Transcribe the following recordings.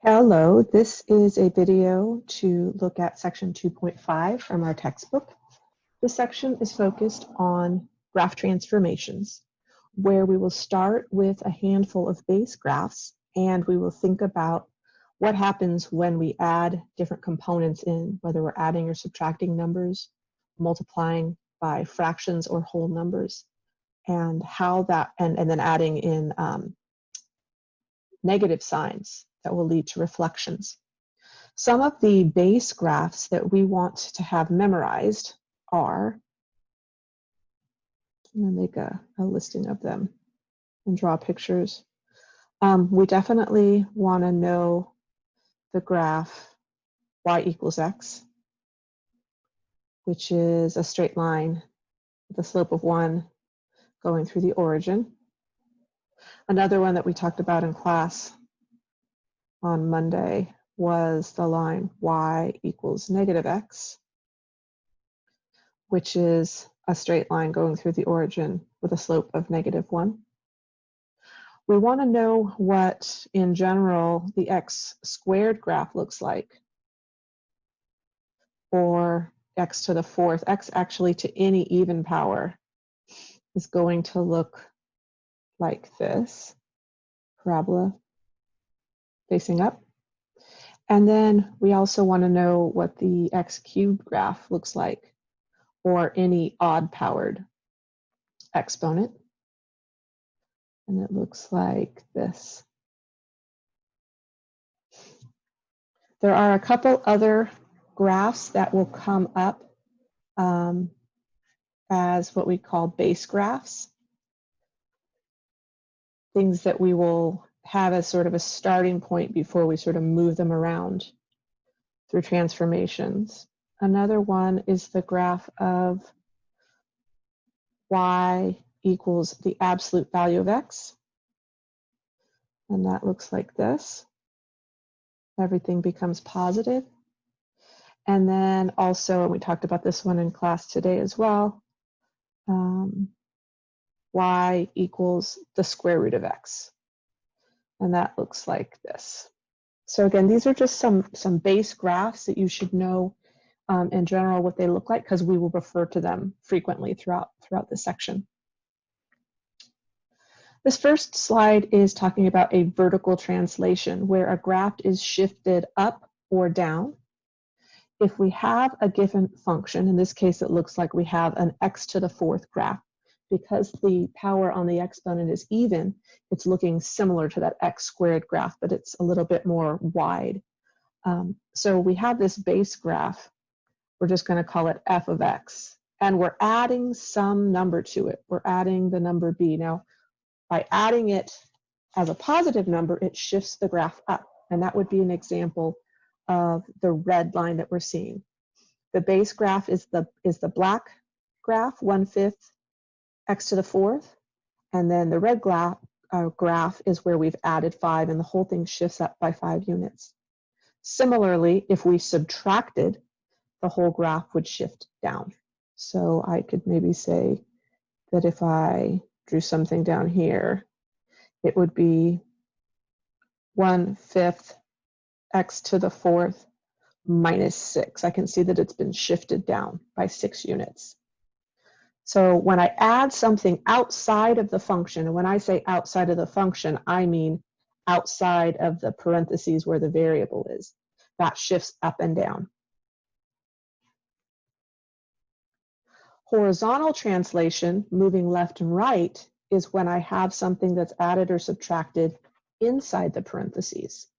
Hello, this is a video to look at section 2.5 from our textbook. This section is focused on graph transformations, where we will start with a handful of base graphs, and we will think about what happens when we add different components in, whether we're adding or subtracting numbers, multiplying by fractions or whole numbers, and how that, and then adding in negative signs that will lead to reflections. Some of the base graphs that we want to have memorized are, I'm going to make a listing of them and draw pictures. We definitely want to know the graph y equals x, which is a straight line with a slope of 1 going through the origin. Another one that we talked about in class on Monday was the line y equals negative x, which is a straight line going through the origin with a slope of -1. We want to know what, in general, the x squared graph looks like, or x to the 4th. X actually to any even power is going to look like this, parabola facing up. And then we also want to know what the x cubed graph looks like, or any odd-powered exponent. And it looks like this. There are a couple other graphs that will come up as what we call base graphs, things that we will have as sort of a starting point before we sort of move them around through transformations. Another one is the graph of y equals the absolute value of x. And that looks like this. Everything becomes positive. And then also, and we talked about this one in class today as well, y equals the square root of x. And that looks like this. So again, these are just some base graphs that you should know in general what they look like, because we will refer to them frequently throughout this section. This first slide is talking about a vertical translation, where a graph is shifted up or down. If we have a given function, in this case it looks like we have an x to the 4th graph. Because the power on the exponent is even, it's looking similar to that x squared graph, but it's a little bit more wide. So we have this base graph. We're just going to call it f of x. And we're adding some number to it. We're adding the number b. Now, by adding it as a positive number, it shifts the graph up. And that would be an example of the red line that we're seeing. The base graph is the black graph, 1/5 x to the 4th, and then the red graph is where we've added 5, and the whole thing shifts up by 5 units. Similarly, if we subtracted, the whole graph would shift down. So I could maybe say that if I drew something down here, it would be 1/5 x to the 4th minus 6. I can see that it's been shifted down by 6 units. So when I add something outside of the function, and when I say outside of the function, I mean outside of the parentheses where the variable is, that shifts up and down. Horizontal translation, moving left and right, is when I have something that's added or subtracted inside the parentheses.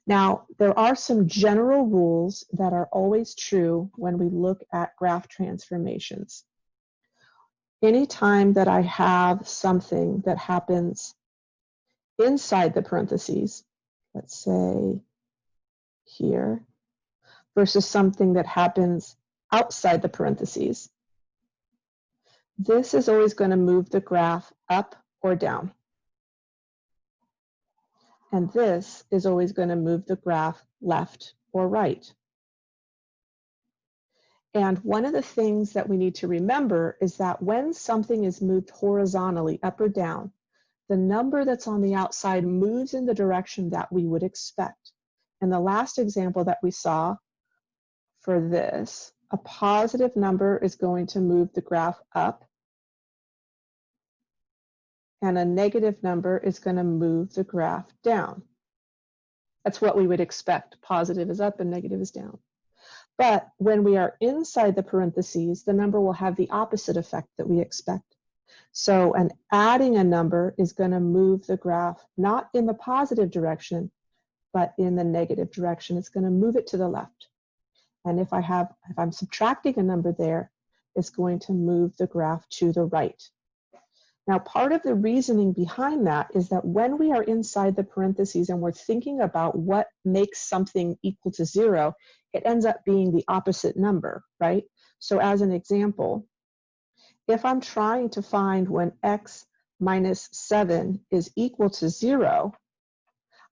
Now, there are some general rules that are always true when we look at graph transformations. Anytime that I have something that happens inside the parentheses, let's say here, versus something that happens outside the parentheses, this is always going to move the graph up or down. And this is always going to move the graph left or right. And one of the things that we need to remember is that when something is moved horizontally up or down, the number that's on the outside moves in the direction that we would expect. in the last example that we saw for this, a positive number is going to move the graph up, and a negative number is going to move the graph down. That's what we would expect. Positive is up and negative is down. But when we are inside the parentheses, the number will have the opposite effect that we expect. So adding a number is going to move the graph not in the positive direction, but in the negative direction. It's going to move it to the left. And if I'm subtracting a number there, it's going to move the graph to the right. Now, part of the reasoning behind that is that when we are inside the parentheses and we're thinking about what makes something equal to 0, it ends up being the opposite number, right? So as an example, if I'm trying to find when x minus 7 is equal to 0,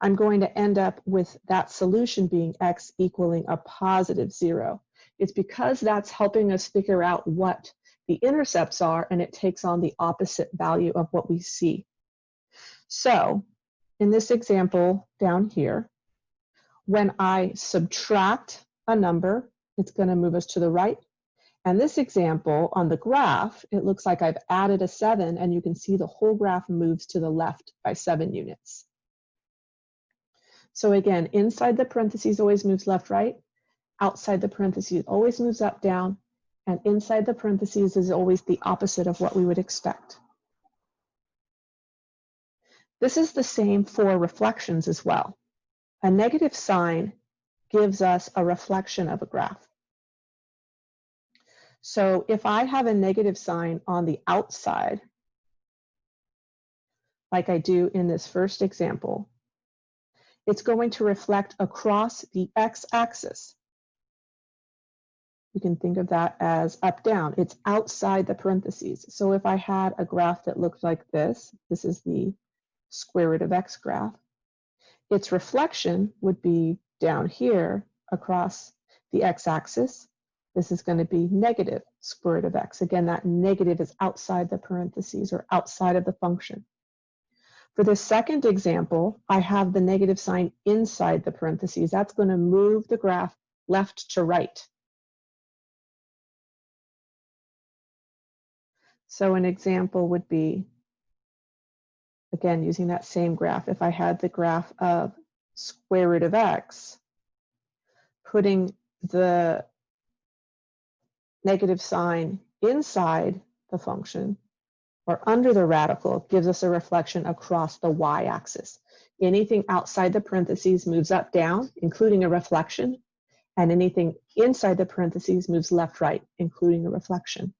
I'm going to end up with that solution being x equaling a positive 0. It's because that's helping us figure out what the intercepts are, and it takes on the opposite value of what we see. So in this example down here, when I subtract a number, it's going to move us to the right. And this example on the graph, it looks like I've added a 7, and you can see the whole graph moves to the left by 7 units. So again, inside the parentheses always moves left, right. Outside the parentheses always moves up, down. And inside the parentheses is always the opposite of what we would expect. This is the same for reflections as well. A negative sign gives us a reflection of a graph. So if I have a negative sign on the outside, like I do in this first example, it's going to reflect across the x-axis. You can think of that as up, down. It's outside the parentheses. So if I had a graph that looked like this is the square root of x graph, its reflection would be down here across the x-axis. This is going to be negative square root of x. Again, that negative is outside the parentheses or outside of the function. For the second example, I have the negative sign inside the parentheses. That's going to move the graph left to right. So an example would be, again, using that same graph. If I had the graph of square root of x, putting the negative sign inside the function or under the radical gives us a reflection across the y-axis. Anything outside the parentheses moves up, down, including a reflection, and anything inside the parentheses moves left, right, including a reflection.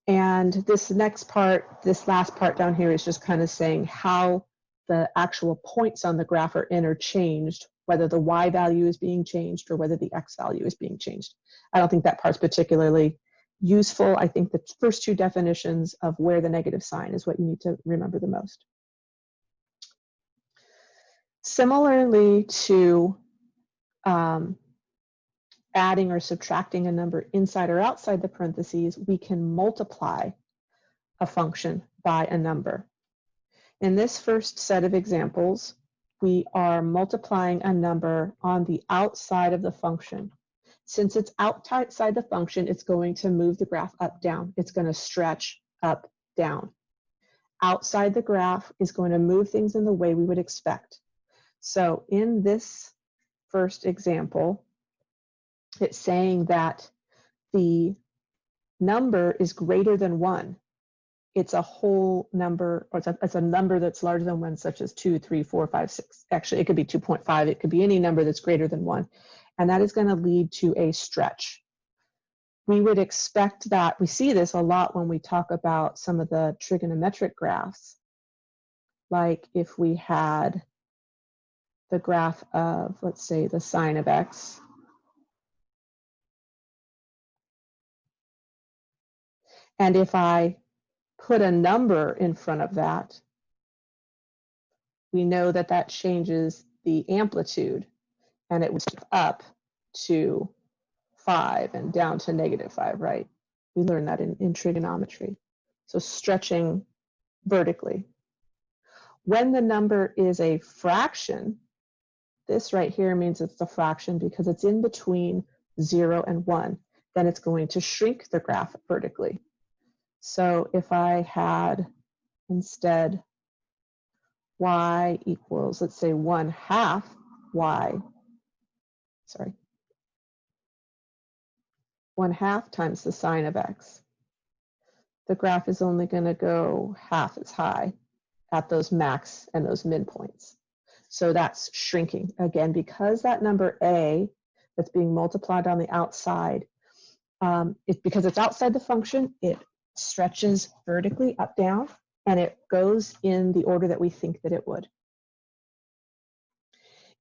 And this next part, this last part down here is just kind of saying how the actual points on the graph are interchanged, whether the y value is being changed or whether the x value is being changed. I don't think that part's particularly useful. I think the first two definitions of where the negative sign is what you need to remember the most. Similarly to adding or subtracting a number inside or outside the parentheses, we can multiply a function by a number. In this first set of examples, we are multiplying a number on the outside of the function. Since it's outside the function, it's going to move the graph up, down. It's going to stretch up, down. Outside the graph is going to move things in the way we would expect. So in this first example, it's saying that the number is greater than 1. It's a whole number, or it's a number that's larger than 1, such as 2, 3, 4, 5, 6. Actually, it could be 2.5. It could be any number that's greater than 1. And that is going to lead to a stretch. We would expect that. We see this a lot when we talk about some of the trigonometric graphs. Like if we had the graph of, let's say, the sine of x. And if I put a number in front of that, we know that that changes the amplitude, and it would shift up to 5 and down to -5, right? We learned that in trigonometry. So stretching vertically. When the number is a fraction, This right here means it's a fraction because it's in between 0 and 1. Then it's going to shrink the graph vertically. So if I had instead y equals, let's say 1/2 y, sorry, 1/2 times the sine of x, the graph is only going to go half as high at those max and those midpoints. So that's shrinking. Again, because that number a that's being multiplied on the outside, because it's outside the function, it stretches vertically up, down, and it goes in the order that we think that it would.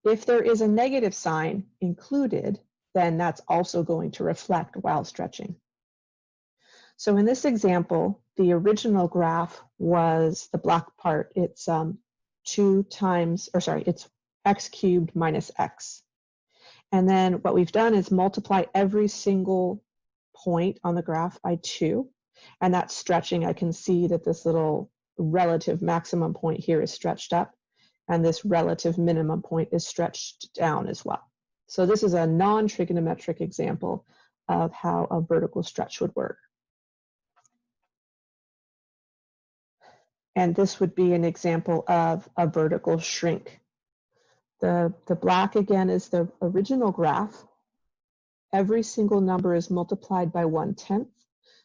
If there is a negative sign included, then that's also going to reflect while stretching. So in this example, the original graph was the black part. It's it's x cubed minus x. And then what we've done is multiply every single point on the graph by 2. And that's stretching. I can see that this little relative maximum point here is stretched up, and this relative minimum point is stretched down as well. So this is a non-trigonometric example of how a vertical stretch would work. And this would be an example of a vertical shrink. The black, again, is the original graph. Every single number is multiplied by 1/10.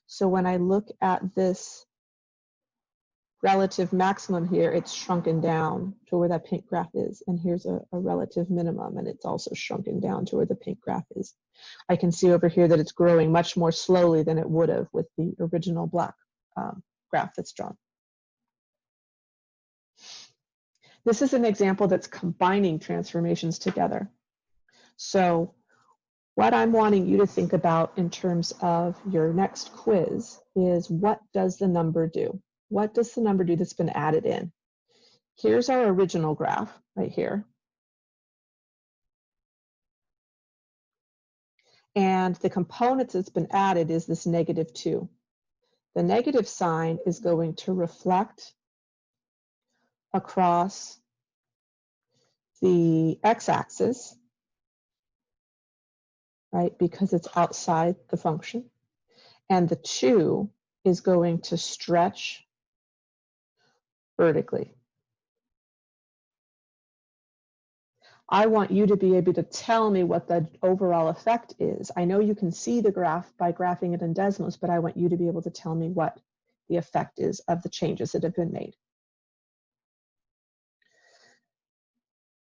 So when I look at this relative maximum here, it's shrunken down to where that pink graph is. And here's a relative minimum, and it's also shrunken down to where the pink graph is. I can see over here that it's growing much more slowly than it would have with the original black graph that's drawn. This is an example that's combining transformations together. So what I'm wanting you to think about in terms of your next quiz is, what does the number do? What does the number do that's been added in? Here's our original graph right here. And the components that's been added is this -2. The negative sign is going to reflect across the x-axis, right, because it's outside the function. And the 2 is going to stretch vertically. I want you to be able to tell me what the overall effect is. I know you can see the graph by graphing it in Desmos, but I want you to be able to tell me what the effect is of the changes that have been made.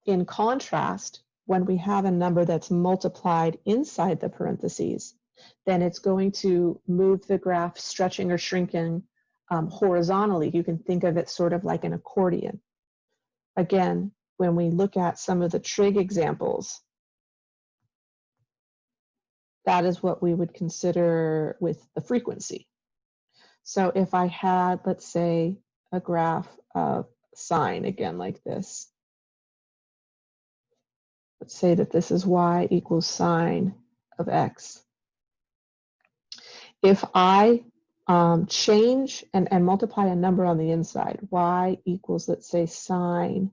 In contrast, when we have a number that's multiplied inside the parentheses, then it's going to move the graph stretching or shrinking horizontally. You can think of it sort of like an accordion. Again, when we look at some of the trig examples, that is what we would consider with the frequency. So if I had, let's say, a graph of sine, again, like this. Let's say that this is y equals sine of x. If I change and multiply a number on the inside, y equals, let's say, sine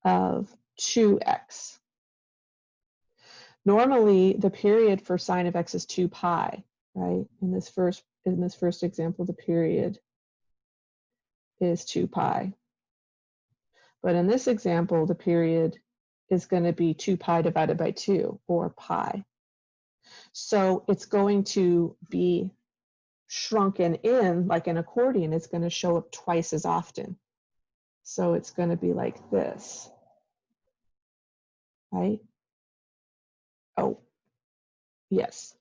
of 2x. Normally, the period for sine of x is 2 pi, right? In this first example, the period is 2 pi. But in this example, the period is going to be 2 pi divided by 2, or pi. So it's going to be shrunken in like an accordion. It's going to show up twice as often. So it's going to be like this, right? Oh, yes.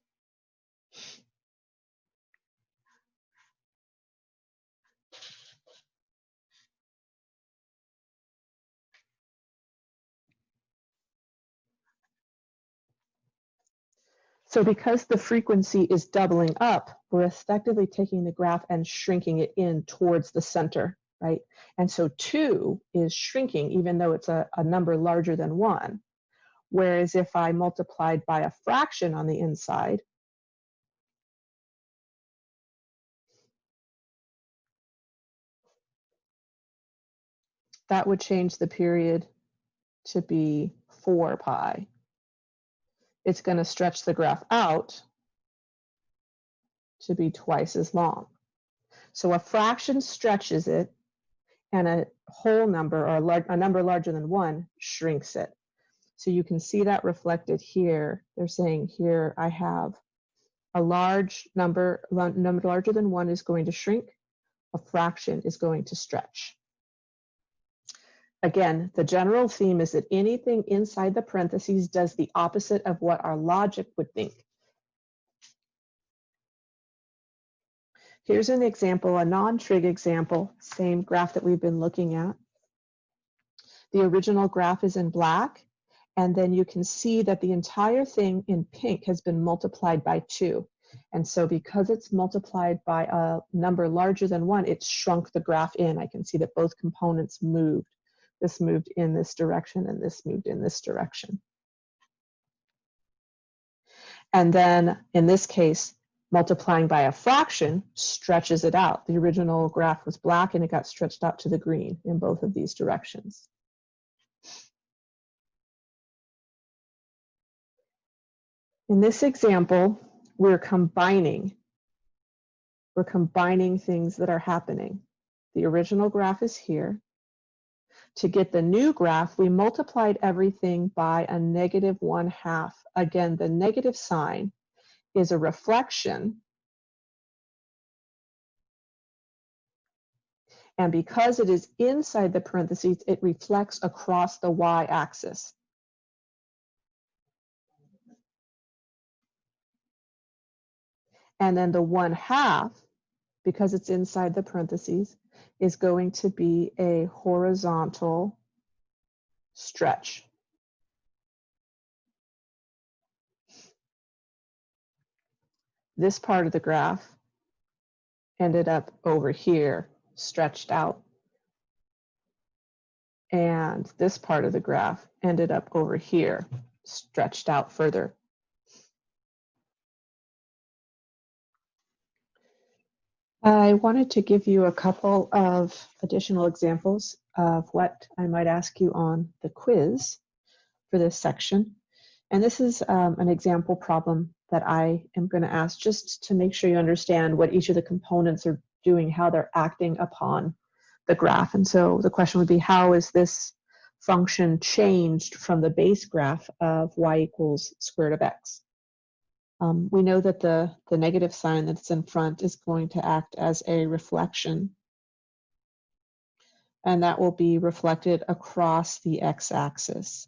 So because the frequency is doubling up, we're effectively taking the graph and shrinking it in towards the center, right? And so 2 is shrinking even though it's a number larger than 1. Whereas if I multiplied by a fraction on the inside, that would change the period to be 4 pi, it's going to stretch the graph out to be twice as long. So a fraction stretches it, and a whole number, or a number larger than 1, shrinks it. So you can see that reflected here. They're saying here I have a large number larger than 1 is going to shrink, a fraction is going to stretch. Again, the general theme is that anything inside the parentheses does the opposite of what our logic would think. Here's an example, a non-trig example, same graph that we've been looking at. The original graph is in black, and then you can see that the entire thing in pink has been multiplied by 2. And so because it's multiplied by a number larger than 1, it's shrunk the graph in. I can see that both components moved. This moved in this direction, and this moved in this direction. And then in this case, multiplying by a fraction stretches it out. The original graph was black, and it got stretched out to the green in both of these directions. In this example, we're combining things that are happening. The original graph is here. To get the new graph, we multiplied everything by a -1/2. Again, the negative sign is a reflection. And because it is inside the parentheses, it reflects across the y-axis. And then the 1/2, because it's inside the parentheses, is going to be a horizontal stretch. This part of the graph ended up over here, stretched out. And this part of the graph ended up over here, stretched out further. I wanted to give you a couple of additional examples of what I might ask you on the quiz for this section. And this is an example problem that I am going to ask just to make sure you understand what each of the components are doing, how they're acting upon the graph. And so the question would be, how is this function changed from the base graph of y equals square root of x? We know that the negative sign that's in front is going to act as a reflection, and that will be reflected across the x-axis.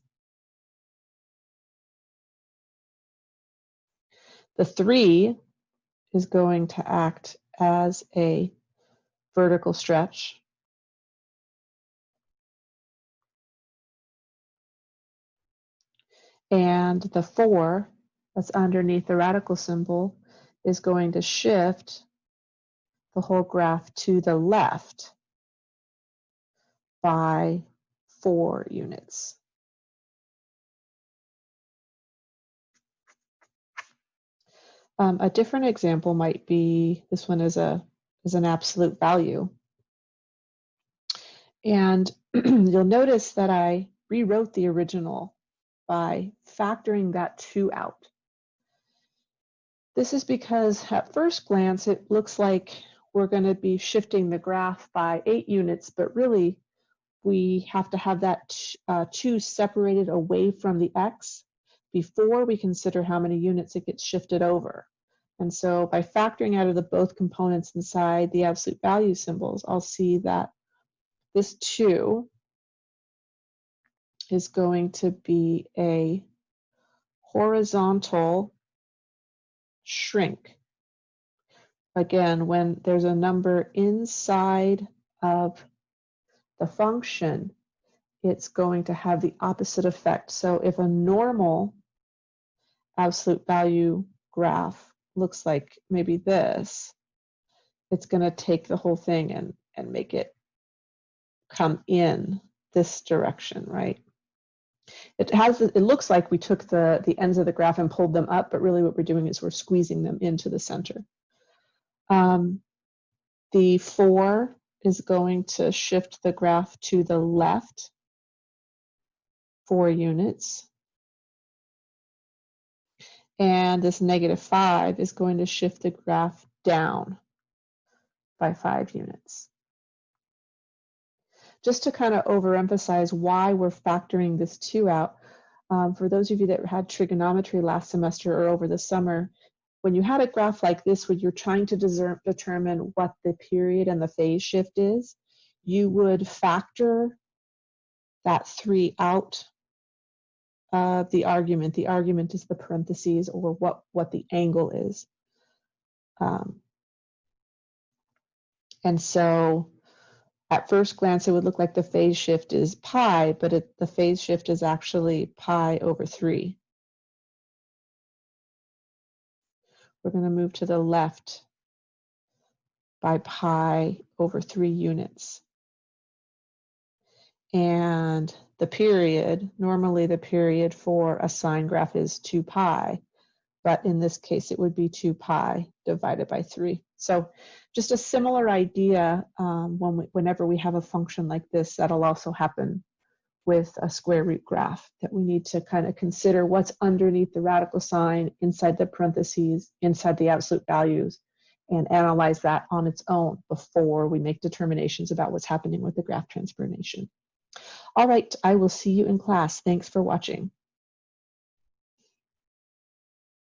The 3 is going to act as a vertical stretch. And the 4 that's underneath the radical symbol is going to shift the whole graph to the left by 4 units. A different example might be, this one is an absolute value. And you'll notice that I rewrote the original by factoring that 2 out. This is because at first glance, it looks like we're going to be shifting the graph by 8 units, but really we have to have that 2 separated away from the x before we consider how many units it gets shifted over. And so by factoring out of the both components inside the absolute value symbols, I'll see that this 2 is going to be a horizontal shrink. Again, when there's a number inside of the function, it's going to have the opposite effect. So if a normal absolute value graph looks like maybe this, it's going to take the whole thing and make it come in this direction, right? It looks like we took the ends of the graph and pulled them up, but really what we're doing is we're squeezing them into the center. The 4 is going to shift the graph to the left 4 units. And this -5 is going to shift the graph down by 5 units. Just to kind of overemphasize why we're factoring this 2 out, for those of you that had trigonometry last semester or over the summer, when you had a graph like this where you're trying to determine what the period and the phase shift is, you would factor that 3 out of the argument. The argument is the parentheses or what the angle is. And so at first glance, it would look like the phase shift is pi, but the phase shift is actually pi over 3. We're going to move to the left by pi over 3 units. And the period, normally the period for a sine graph is 2 pi, but in this case it would be 2 pi divided by 3. So just a similar idea whenever we have a function like this, that'll also happen with a square root graph, that we need to kind of consider what's underneath the radical sign, inside the parentheses, inside the absolute values, and analyze that on its own before we make determinations about what's happening with the graph transformation. All right, I will see you in class. Thanks for watching.